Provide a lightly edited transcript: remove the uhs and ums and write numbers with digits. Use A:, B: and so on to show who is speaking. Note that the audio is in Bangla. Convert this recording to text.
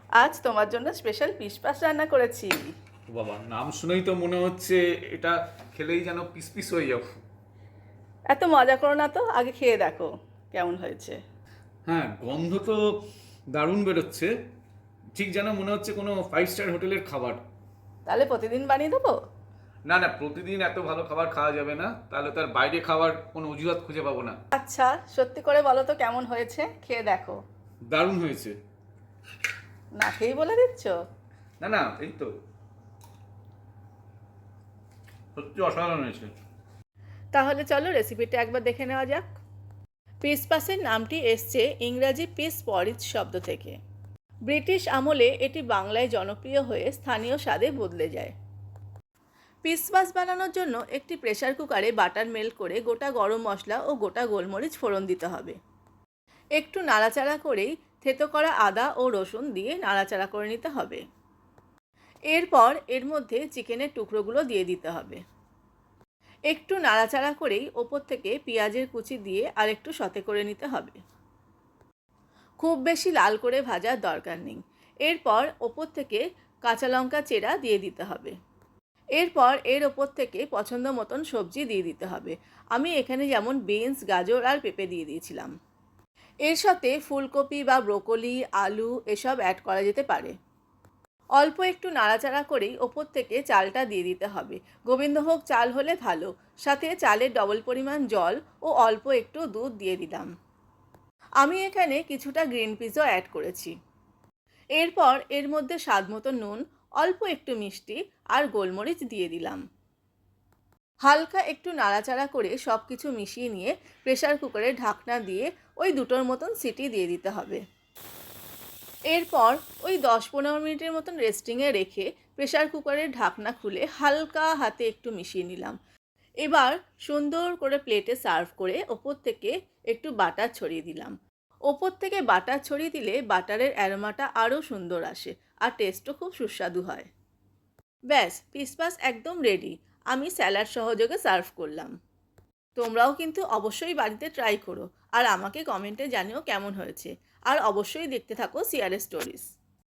A: আজ তোমার জন্য স্পেশাল ফিশ পাস রান্না করেছি।
B: বাবা, নাম শুনেই তো মনে হচ্ছে এটা খেলেই যেন পিস পিস হয়ে যাবো।
A: এত মজা করো না তো, আগে খেয়ে দেখো কেমন হয়েছে।
B: হ্যাঁ, গন্ধ তো দারুণ বেরোচ্ছে। ঠিক যেন মনে হচ্ছে কোনো 5 স্টার হোটেলের খাবার।
A: তাহলে প্রতিদিন বানিয়ে দেবো।
B: না না, প্রতিদিন এত ভালো খাবার খাওয়া যাবে না, তাহলে তার বাইরে খাওয়ার কোনো অজুহাত খুঁজে পাবো না।
A: আচ্ছা, সত্যি করে বলো তো কেমন হয়েছে, খেয়ে দেখো।
B: দারুণ হয়েছে।
A: না খেয়েই বলে দিচ্ছ।
B: না না, এই তো সত্যি অসাধারণ হয়েছে।
A: তাহলে চলো রেসিপিটা একবার দেখে নেওয়া যাক। পিস পাসের নামটি এসছে ইংরাজি পিস পরিচ শব্দ থেকে। ব্রিটিশ আমলে এটি বাংলায় জনপ্রিয় হয়ে স্থানীয় স্বাদে বদলে যায়। পিস পাস বানানোর জন্য একটি প্রেসার কুকারে বাটার মেল্ট করে গোটা গরম মশলা ও গোটা গোলমরিচ ফোড়ন দিতে হবে। একটু নাড়াচাড়া করেই থেতো করা আদা ও রসুন দিয়ে নাড়াচাড়া করে নিতে হবে। এরপর এর মধ্যে চিকেনের টুকরোগুলো দিয়ে দিতে হবে। একটু নাড়াচাড়া করেই ওপর থেকে পেঁয়াজের কুচি দিয়ে আর একটু সতে করে নিতে হবে। খুব বেশি লাল করে ভাজার দরকার নেই। এরপর ওপর থেকে কাঁচা লঙ্কা চেরা দিয়ে দিতে হবে। এরপর এর ওপর থেকে পছন্দ মতন সবজি দিয়ে দিতে হবে। আমি এখানে যেমন বিনস, গাজর আর পেঁপে দিয়ে দিয়েছিলাম। এর সাথে ফুলকপি বা ব্রোকলি, আলু এসব অ্যাড করা যেতে পারে। অল্প একটু নাড়াচাড়া করেই ওপর থেকে চালটা দিয়ে দিতে হবে। গোবিন্দভোগ চাল হলে ভালো। সাথে চালের ডবল পরিমাণ জল ও অল্প একটু দুধ দিয়ে দিলাম। আমি এখানে কিছুটা গ্রিন পিসও অ্যাড করেছি। এরপর এর মধ্যে স্বাদ মতো নুন, অল্প একটু মিষ্টি আর গোলমরিচ দিয়ে দিলাম। হালকা একটু নাড়াচাড়া করে সব কিছু মিশিয়ে নিয়ে প্রেসার কুকারে ঢাকনা দিয়ে ওই দুটোর মতন সিটি দিয়ে দিতে হবে। এরপর ওই 10-15 মিনিটের মতন রেস্টিংয়ে রেখে প্রেসার কুকারের ঢাকনা খুলে হালকা হাতে একটু মিশিয়ে নিলাম। এবার সুন্দর করে প্লেটে সার্ভ করে ওপর থেকে একটু বাটার ছড়িয়ে দিলাম। ওপর থেকে বাটার ছড়িয়ে দিলে বাটারের অ্যারোমাটা আরও সুন্দর আসে আর টেস্টও খুব সুস্বাদু হয়। ব্যাস, পিস পাস একদম রেডি। আমি স্যালাড সহযোগে সার্ভ করলাম। তোমরাও কিন্তু অবশ্যই বাড়িতে ট্রাই করো আর আমাকে কমেন্টে জানিও কেমন হয়েছে। আর অবশ্যই দেখতে থাকো সিআরএস স্টোরিজ।